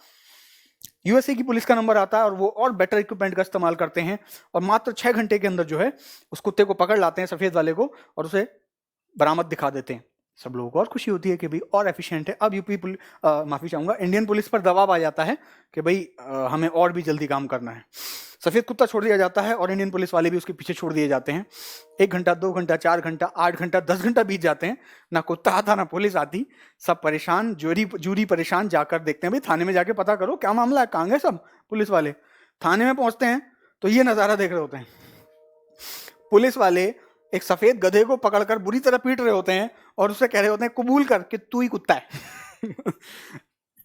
यूएसए की पुलिस का नंबर आता है और वो और बेटर इक्विपमेंट का इस्तेमाल करते हैं और मात्र 6 घंटे के अंदर जो है उस कुत्ते को पकड़ लाते हैं, सफेद वाले को, और उसे बरामद दिखा देते हैं। सब लोगों को और खुशी होती है कि भाई और एफिशिएंट है। अब माफी चाहूंगा, इंडियन पुलिस पर दबाव आ जाता है कि भाई हमें और भी जल्दी काम करना है। सफेद कुत्ता छोड़ दिया जाता है और इंडियन पुलिस वाले भी उसके पीछे छोड़ दिए जाते हैं। 1 घंटा, 2 घंटा, 4 घंटा, 8 घंटा, 10 घंटा बीत जाते हैं, ना कुत्ता आता ना पुलिस आती। सब परेशान, जूरी परेशान, जाकर देखते हैं भाई थाने में जाके पता करो क्या मामला है, कहाँ गए सब पुलिस वाले। थाने में पहुंचते हैं तो ये नजारा देख रहे होते हैं, पुलिस वाले एक सफेद गधे को पकड़कर बुरी तरह पीट रहे होते हैं और उसे कह रहे होते हैं कबूल कर कि तू ही कुत्ता है।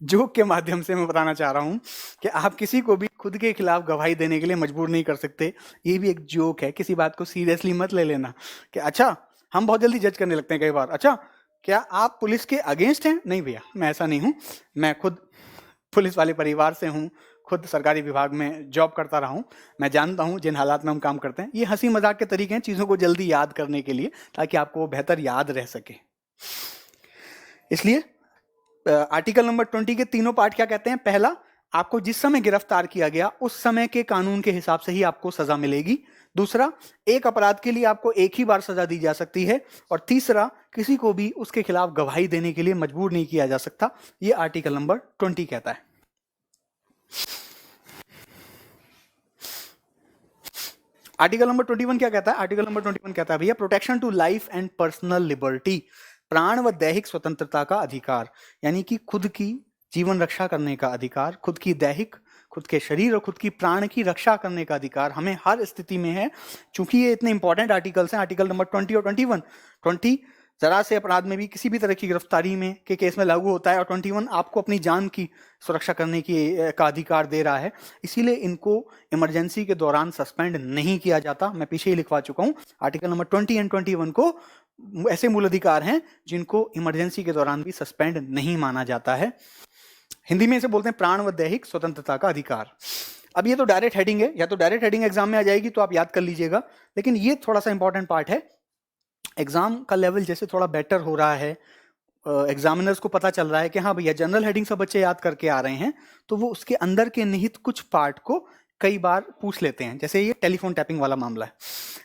जोक के माध्यम से मैं बताना चाह रहा हूं कि आप किसी को भी खुद के खिलाफ गवाही देने के लिए मजबूर नहीं कर सकते। ये भी एक जोक है, किसी बात को सीरियसली मत ले लेना कि अच्छा, हम बहुत जल्दी जज करने लगते हैं कई बार। अच्छा, क्या आप पुलिस के अगेंस्ट हैं? नहीं भैया, मैं ऐसा नहीं हूं, मैं खुद पुलिस वाले परिवार से हूं, खुद सरकारी विभाग में जॉब करता रहा हूं, मैं जानता हूं जिन हालात में हम काम करते हैं। ये हंसी मजाक के तरीके हैं चीजों को जल्दी याद करने के लिए, ताकि आपको वो बेहतर याद रह सके। इसलिए आर्टिकल नंबर 20 के तीनों पार्ट क्या कहते हैं? पहला, आपको जिस समय गिरफ्तार किया गया उस समय के कानून के हिसाब से ही आपको सजा मिलेगी। दूसरा, एक अपराध के लिए आपको एक ही बार सजा दी जा सकती है। और तीसरा, किसी को भी उसके खिलाफ गवाही देने के लिए मजबूर नहीं किया जा सकता। ये आर्टिकल नंबर 20 कहता है। आर्टिकल नंबर 21 क्या कहता है? आर्टिकल नंबर 21 कहता है भैया, protection to life and personal liberty, प्राण व दैहिक स्वतंत्रता का अधिकार, यानी कि खुद की जीवन रक्षा करने का अधिकार, खुद की दैहिक, खुद के शरीर और खुद की प्राण की रक्षा करने का अधिकार हमें हर स्थिति में है। चूंकि ये इतने इंपॉर्टेंट आर्टिकल्स हैं, आर्टिकल नंबर 20 और 21, 20 जरा से अपराध में भी किसी भी तरह की गिरफ्तारी में के केस में लागू होता है और 21 आपको अपनी जान की सुरक्षा करने की का अधिकार दे रहा है। इसीलिए इनको इमरजेंसी के दौरान सस्पेंड नहीं किया जाता। मैं पीछे ही लिखवा चुका हूं, आर्टिकल नंबर 20 एंड 21 को ऐसे मूल अधिकार हैं जिनको इमरजेंसी के दौरान भी सस्पेंड नहीं माना जाता है। हिंदी में इसे बोलते हैं प्राण व दैहिक स्वतंत्रता का अधिकार। अब ये तो डायरेक्ट हेडिंग है, या तो डायरेक्ट हेडिंग एग्जाम में आ जाएगी तो आप याद कर लीजिएगा, लेकिन ये थोड़ा सा इंपॉर्टेंट पार्ट है। एग्जाम का लेवल जैसे थोड़ा बेटर हो रहा है, एग्जामिनर्स को पता चल रहा है कि हाँ भैया जनरल हेडिंग सब बच्चे याद करके आ रहे हैं, तो वो उसके अंदर के निहित कुछ पार्ट को कई बार पूछ लेते हैं। जैसे ये टेलीफोन टैपिंग वाला मामला है।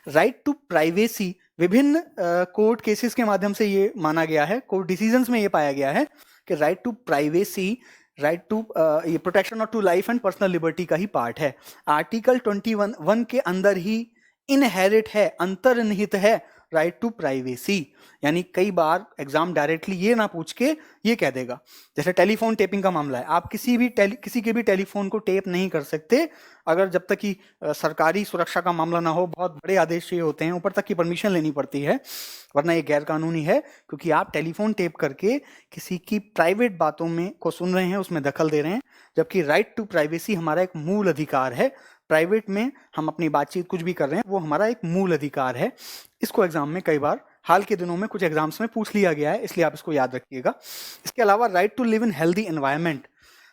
राइट टू प्राइवेसी, विभिन्न कोर्ट केसेस के माध्यम से ये माना गया है, कोर्ट डिसीजंस में ये पाया गया है कि right to privacy, right to ये protection of to life and personal liberty का ही पार्ट है। आर्टिकल 21 के अंदर ही इनहेरिट है, अंतर्निहित है राइट टू प्राइवेसी। यानी कई बार एग्जाम डायरेक्टली ये ना पूछ के ये कह देगा, जैसे टेलीफोन टेपिंग का मामला है, आप किसी के भी टेलीफोन को टेप नहीं कर सकते अगर जब तक कि सरकारी सुरक्षा का मामला ना हो, बहुत बड़े आदेश चाहिए होते हैं, ऊपर तक की परमिशन लेनी पड़ती है, वरना ये गैर कानूनी है। क्योंकि आप टेलीफोन टेप करके किसी की प्राइवेट बातों में को सुन रहे हैं, उसमें दखल दे रहे हैं, जबकि राइट टू प्राइवेसी हमारा एक मूल अधिकार है। प्राइवेट में हम अपनी बातचीत कुछ भी कर रहे हैं, वो हमारा एक मूल अधिकार है। इसको एग्जाम में कई बार हाल के दिनों में कुछ एग्जाम्स में पूछ लिया गया है, इसलिए आप इसको याद रखिएगा। इसके अलावा right to live in healthy environment,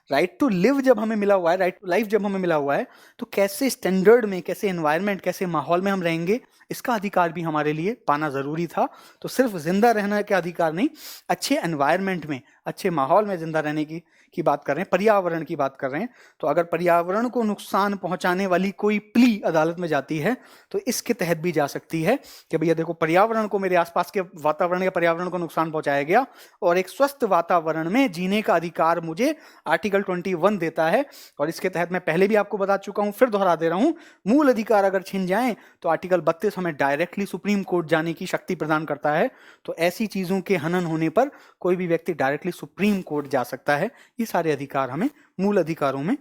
right to live जब हमें मिला हुआ है, राइट टू लाइफ जब हमें मिला हुआ है, तो कैसे स्टैंडर्ड में, कैसे एनवायरनमेंट, कैसे माहौल में हम रहेंगे, इसका अधिकार भी हमारे लिए पाना जरूरी था। तो सिर्फ जिंदा रहने का अधिकार नहीं, अच्छे एनवायरनमेंट में, अच्छे माहौल में जिंदा रहने की बात कर रहे हैं, पर्यावरण की बात कर रहे हैं। तो अगर पर्यावरण को नुकसान पहुंचाने वाली कोई प्ली अदालत में जाती है तो इसके तहत भी जा सकती है कि भैया देखो, पर्यावरण को, मेरे आसपास के वातावरण या पर्यावरण को नुकसान पहुंचाया गया और एक स्वस्थ वातावरण में जीने का अधिकार मुझे आर्टिकल 21 देता है। और इसके तहत मैं पहले भी आपको बता चुका हूं, फिर दोहरा दे रहा हूं, मूल अधिकार अगर छिन जाएं तो आर्टिकल 32 हमें डायरेक्टली सुप्रीम कोर्ट जाने की शक्ति प्रदान करता है। तो ऐसी चीजों के हनन होने पर कोई भी व्यक्ति डायरेक्टली सुप्रीम कोर्ट जा सकता है। ये सारे अधिकार हमें मूल अधिकारों में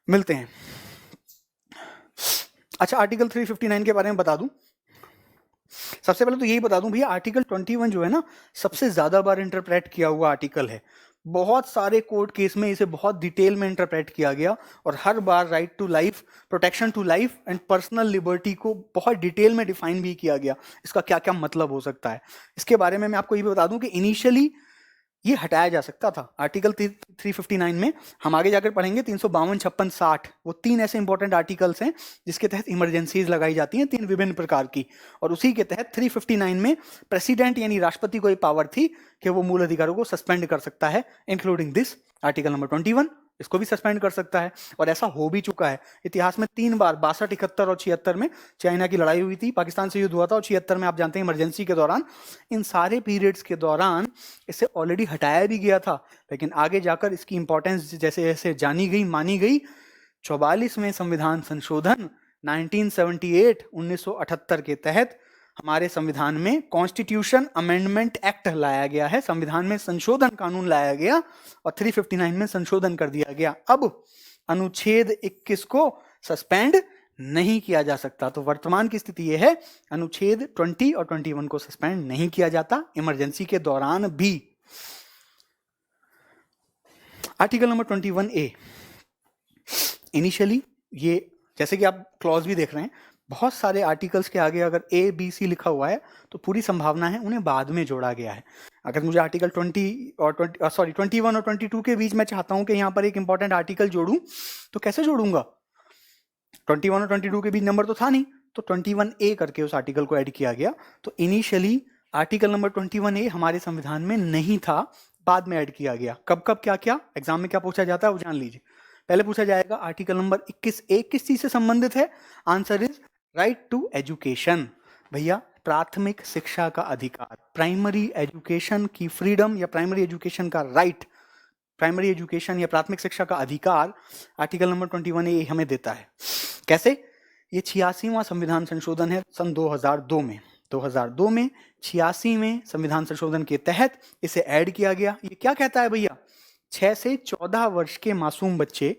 मिलते हैं। अच्छा, आर्टिकल 359 के बारे में बता दूं। सबसे पहले तो यही बता दूं भैया, आर्टिकल 21 जो है ना, सबसे ज्यादा बार इंटरप्रेट किया हुआ आर्टिकल है। बहुत सारे कोर्ट केस में इसे बहुत डिटेल में इंटरप्रेट किया गया और हर बार right to life, protection to life and personal liberty को बहुत डिटेल में डिफाइन भी किया गया, इसका क्या क्या मतलब हो सकता है। इसके बारे में मैं आपको ये भी बता दूं कि इनिशियली ये हटाया जा सकता था आर्टिकल 359 में। हम आगे जाकर पढ़ेंगे 352, 56, 60, वो 3 ऐसे इंपॉर्टेंट आर्टिकल्स हैं जिसके तहत इमरजेंसीज लगाई जाती हैं, 3 विभिन्न प्रकार की। और उसी के तहत 359 में प्रेसिडेंट यानी राष्ट्रपति को ये पावर थी कि वो मूल अधिकारों को सस्पेंड कर सकता है, इंक्लूडिंग दिस आर्टिकल नंबर 21, इसको भी सस्पेंड कर सकता है। और ऐसा हो भी चुका है इतिहास में 3 बार, 62, 71 और 76 में चाइना की लड़ाई हुई थी, पाकिस्तान से युद्ध हुआ था, और 76 में आप जानते हैं इमरजेंसी के दौरान। इन सारे पीरियड्स के दौरान इसे ऑलरेडी हटाया भी गया था, लेकिन आगे जाकर इसकी इंपॉर्टेंस जैसे जैसे जानी गई, मानी गई, 44वें संविधान संशोधन 1978 1978 के तहत हमारे संविधान में कॉन्स्टिट्यूशन अमेंडमेंट एक्ट लाया गया है, संविधान में संशोधन कानून लाया गया और 359 में संशोधन कर दिया गया। अब अनुच्छेद 21 को सस्पेंड नहीं किया जा सकता। तो वर्तमान की स्थिति यह है, अनुच्छेद 20 और 21 को सस्पेंड नहीं किया जाता इमरजेंसी के दौरान भी। आर्टिकल नंबर 21A, इनिशियली ये जैसे कि आप क्लॉज भी देख रहे हैं, बहुत सारे आर्टिकल्स के आगे अगर ABC लिखा हुआ है तो पूरी संभावना है उन्हें बाद में जोड़ा गया है। अगर मुझे आर्टिकल 21 और 22 के बीच में चाहता हूं कि यहाँ पर एक इंपॉर्टेंट आर्टिकल जोड़ूं, तो कैसे जोड़ूंगा? 21 और 22 के बीच नंबर तो था नहीं, तो 21A करके उस आर्टिकल को ऐड किया गया। तो इनिशियली आर्टिकल नंबर 21A हमारे संविधान में नहीं था, बाद में ऐड किया गया। कब कब क्या क्या एग्जाम में क्या पूछा जाता है वो जान लीजिए। पहले पूछा जाएगा आर्टिकल नंबर 21A किस चीज से संबंधित है? Answer is right to education. भैया प्राथमिक शिक्षा का अधिकार, प्राइमरी एजुकेशन की फ्रीडम या प्राइमरी एजुकेशन का राइट, प्राइमरी एजुकेशन या प्राथमिक शिक्षा का अधिकार आर्टिकल नंबर 21A हमें देता है। कैसे? ये 86वां संविधान संशोधन है सन 2002 में। 2002 में 86वें संविधान संशोधन के तहत इसे ऐड किया गया। ये क्या कहता है भैया? 6 से 14 वर्ष के मासूम बच्चे,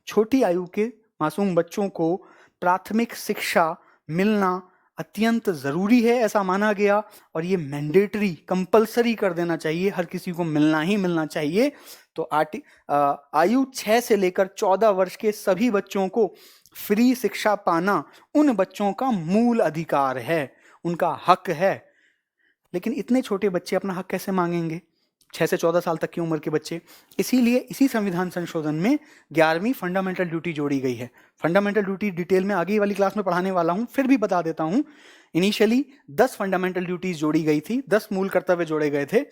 छोटी आयु के मासूम बच्चों को प्राथमिक शिक्षा मिलना अत्यंत जरूरी है, ऐसा माना गया। और ये मैंडेटरी, कंपलसरी कर देना चाहिए, हर किसी को मिलना ही मिलना चाहिए। तो आयु 6 से लेकर 14 वर्ष के सभी बच्चों को फ्री शिक्षा पाना उन बच्चों का मूल अधिकार है, उनका हक है। लेकिन इतने छोटे बच्चे अपना हक कैसे मांगेंगे? 6 से 14 साल तक की उम्र के बच्चे। इसीलिए इसी संविधान संशोधन में 11वीं फंडामेंटल ड्यूटी जोड़ी गई है। फंडामेंटल ड्यूटी डिटेल में आगे वाली क्लास में पढ़ाने वाला हूं, फिर भी बता देता हूं। इनिशियली 10 फंडामेंटल ड्यूटीज जोड़ी गई थी, 10 मूल कर्तव्य जोड़े गए थे।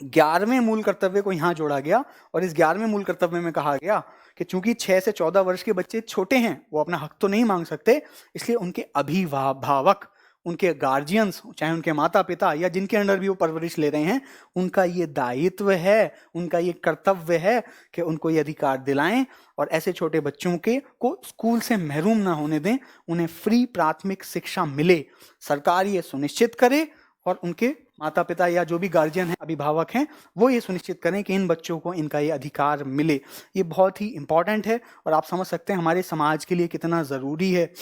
11वें मूल कर्तव्य को यहां जोड़ा गया और इस 11वें मूल कर्तव्य में कहा गया कि चूंकि 6 से 14 वर्ष के बच्चे छोटे हैं, वो अपना हक तो नहीं मांग सकते, इसलिए उनके अभिभावक, उनके गार्जियंस, चाहे उनके माता पिता या जिनके अंडर भी वो परवरिश ले रहे हैं, उनका ये दायित्व है, उनका ये कर्तव्य है कि उनको ये अधिकार दिलाएं और ऐसे छोटे बच्चों के को स्कूल से महरूम ना होने दें, उन्हें फ्री प्राथमिक शिक्षा मिले। सरकार ये सुनिश्चित करे और उनके माता पिता या जो भी गार्जियन है, अभिभावक हैं, वो ये सुनिश्चित करें कि इन बच्चों को इनका ये अधिकार मिले। ये बहुत ही इंपॉर्टेंट है और आप समझ सकते हैं हमारे समाज के लिए कितना ज़रूरी है।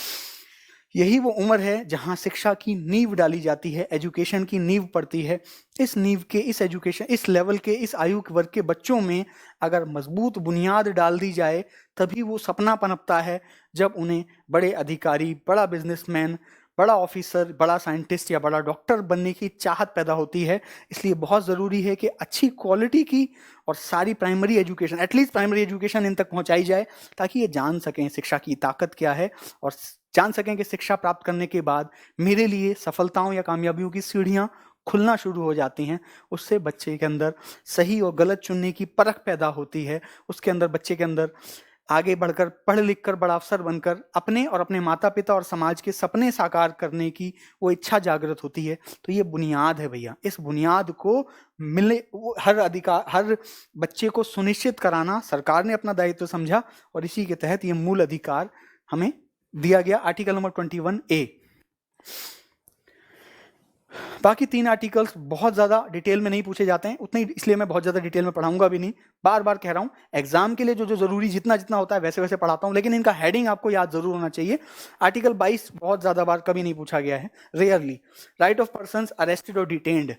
यही वो उम्र है जहां शिक्षा की नींव डाली जाती है, एजुकेशन की नींव पड़ती है। इस नींव के, इस एजुकेशन, इस लेवल के, इस आयु वर्ग के बच्चों में अगर मजबूत बुनियाद डाल दी जाए तभी वो सपना पनपता है जब उन्हें बड़े अधिकारी, बड़ा बिजनेसमैन, बड़ा ऑफिसर, बड़ा साइंटिस्ट या बड़ा डॉक्टर बनने की चाहत पैदा होती है। इसलिए बहुत ज़रूरी है कि अच्छी क्वालिटी की और सारी primary education, at least primary education in तक पहुंचाई जाए ताकि ये जान सकें शिक्षा की ताकत क्या है और जान सकें कि शिक्षा प्राप्त करने के बाद मेरे लिए सफलताओं या कामयाबियों की सीढ़ियां खुलना शुरू हो जाती हैं। उससे बच्चे के अंदर सही और गलत चुनने की परख पैदा होती है। उसके अंदर, बच्चे के अंदर आगे बढ़कर, पढ़ लिख कर बड़ा अफसर बनकर अपने और अपने माता पिता और समाज के सपने साकार करने की वो इच्छा जागृत होती है। तो ये बुनियाद है भैया। इस बुनियाद को मिले हर अधिकार, हर बच्चे को सुनिश्चित कराना सरकार ने अपना दायित्व समझा और इसी के तहत ये मूल अधिकार हमें दिया गया, आर्टिकल नंबर 21A। बाकी 3 आर्टिकल्स बहुत ज्यादा डिटेल में नहीं पूछे जाते हैं, उतने इसलिए मैं बहुत ज्यादा डिटेल में पढ़ाऊंगा भी नहीं। बार बार कह रहा हूं, एग्जाम के लिए जो जो जरूरी जितना जितना होता है वैसे वैसे पढ़ाता हूं, लेकिन इनका हेडिंग आपको याद जरूर होना चाहिए। आर्टिकल 22 बहुत ज्यादा बार कभी नहीं पूछा गया है, rarely. Right of persons arrested और डिटेन्ड,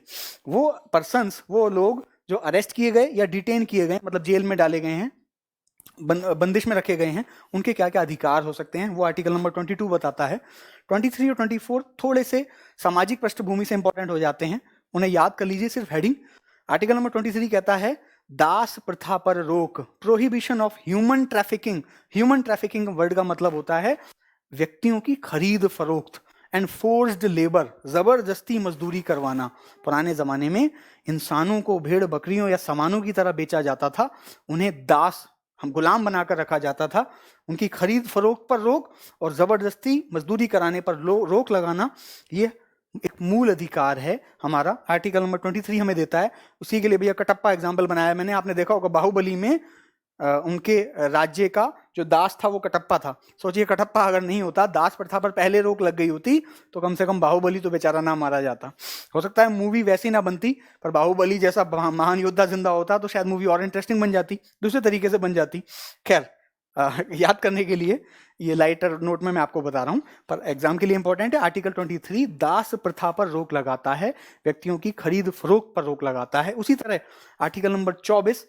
वो पर्संस, वो लोग जो अरेस्ट किए गए या डिटेन किए गए, मतलब जेल में डाले गए हैं, बंदिश में रखे गए हैं, उनके क्या क्या अधिकार हो सकते हैं, वो आर्टिकल नंबर 22 बताता है। 23 और 24 थोड़े से सामाजिक पृष्ठभूमि से इंपॉर्टेंट हो जाते हैं, उन्हें याद कर लीजिए सिर्फ हेडिंग। आर्टिकल नंबर 23 कहता है दास प्रथा पर रोक, prohibition of human trafficking. Human trafficking word का मतलब होता है व्यक्तियों की खरीद फरोख्त, एंड फोर्स्ड लेबर, जबरदस्ती मजदूरी करवाना। पुराने जमाने में इंसानों को भेड़ बकरियों या सामानों की तरह बेचा जाता था, उन्हें दास, हम गुलाम बनाकर रखा जाता था। उनकी खरीद फरोख्त पर रोक और जबरदस्ती मजदूरी कराने पर रोक लगाना, ये एक मूल अधिकार है हमारा। आर्टिकल नंबर 23 हमें देता है। उसी के लिए भैया कटप्पा एग्जाम्पल बनाया मैंने, आपने देखा होगा बाहुबली में उनके राज्य का जो दास था वो कटप्पा था। सोचिए कटप्पा अगर नहीं होता, दास प्रथा पर पहले रोक लग गई होती, तो कम से कम बाहुबली तो बेचारा ना मारा जाता। हो सकता है मूवी वैसी ना बनती, पर बाहुबली जैसा महान योद्धा जिंदा होता तो शायद मूवी और इंटरेस्टिंग बन जाती, दूसरे तरीके से बन जाती। खैर, याद करने के लिए ये लाइटर नोट में मैं आपको बता रहा हूं, पर एग्जाम के लिए इंपॉर्टेंट है। आर्टिकल 23 दास प्रथा पर रोक लगाता है, व्यक्तियों की खरीद फरोख्त पर रोक लगाता है। उसी तरह आर्टिकल नंबर 24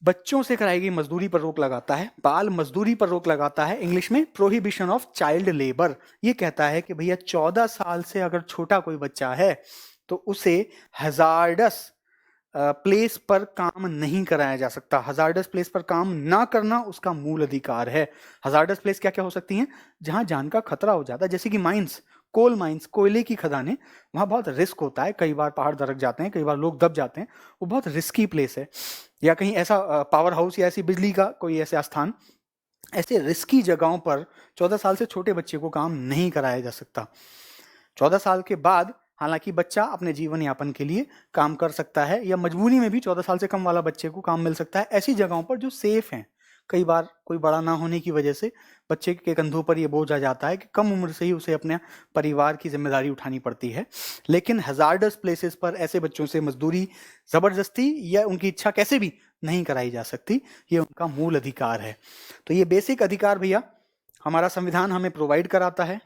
बच्चों से कराई गई मजदूरी पर रोक लगाता है, बाल मजदूरी पर रोक लगाता है, इंग्लिश में प्रोहिबिशन ऑफ चाइल्ड लेबर। ये कहता है कि भैया 14 साल से अगर छोटा कोई बच्चा है तो उसे हजार्डस प्लेस पर काम नहीं कराया जा सकता। हजार्डस प्लेस पर काम ना करना उसका मूल अधिकार है। हजार्डस प्लेस क्या क्या हो सकती हैं? जहां जान का खतरा हो जाता है, जैसे कि माइंस, कोल माइंस, कोयले की खदानें, वहां बहुत रिस्क होता है, कई बार पहाड़ दरक जाते हैं, कई बार लोग दब जाते हैं, वो बहुत रिस्की प्लेस है। या कहीं ऐसा पावर हाउस या ऐसी बिजली का कोई ऐसा स्थान, ऐसे रिस्की जगहों पर 14 साल से छोटे बच्चे को काम नहीं कराया जा सकता। 14 साल के बाद हालांकि बच्चा अपने जीवन यापन के लिए काम कर सकता है, या मजबूरी में भी 14 साल से कम वाला बच्चे को काम मिल सकता है ऐसी जगहों पर जो सेफ हैं। कई बार कोई बड़ा ना होने की वजह से बच्चे के कंधों पर यह बोझ आ जाता है कि कम उम्र से ही उसे अपने परिवार की जिम्मेदारी उठानी पड़ती है। लेकिन हजार्डस प्लेसेस पर ऐसे बच्चों से मजदूरी जबरदस्ती या उनकी इच्छा कैसे भी नहीं कराई जा सकती, ये उनका मूल अधिकार है। तो ये बेसिक अधिकार भैया हमारा संविधान हमें प्रोवाइड कराता है।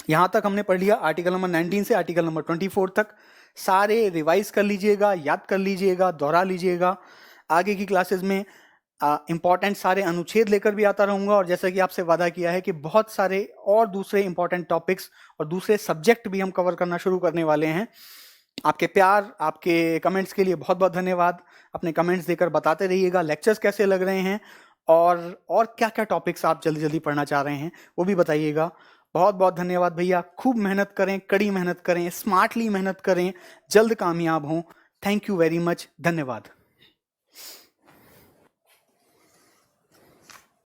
यहां तक हमने पढ़ लिया आर्टिकल नंबर 19 से आर्टिकल नंबर 24 तक। सारे रिवाइज कर लीजिएगा, याद कर लीजिएगा, दोहरा लीजिएगा। आगे की क्लासेस में इंपॉर्टेंट सारे अनुच्छेद लेकर भी आता रहूंगा, और जैसा कि आपसे वादा किया है कि बहुत सारे और दूसरे इंपॉर्टेंट टॉपिक्स और दूसरे सब्जेक्ट भी हम कवर करना शुरू करने वाले हैं। आपके प्यार, आपके कमेंट्स के लिए बहुत बहुत धन्यवाद। अपने कमेंट्स देकर बताते रहिएगा लेक्चर्स कैसे लग रहे हैं, और क्या क्या टॉपिक्स आप जल्दी जल्दी पढ़ना चाह रहे हैं वो भी बताइएगा। बहुत बहुत धन्यवाद भैया। खूब मेहनत करें, कड़ी मेहनत करें, स्मार्टली मेहनत करें, जल्द कामयाब हों। Thank you very much. धन्यवाद।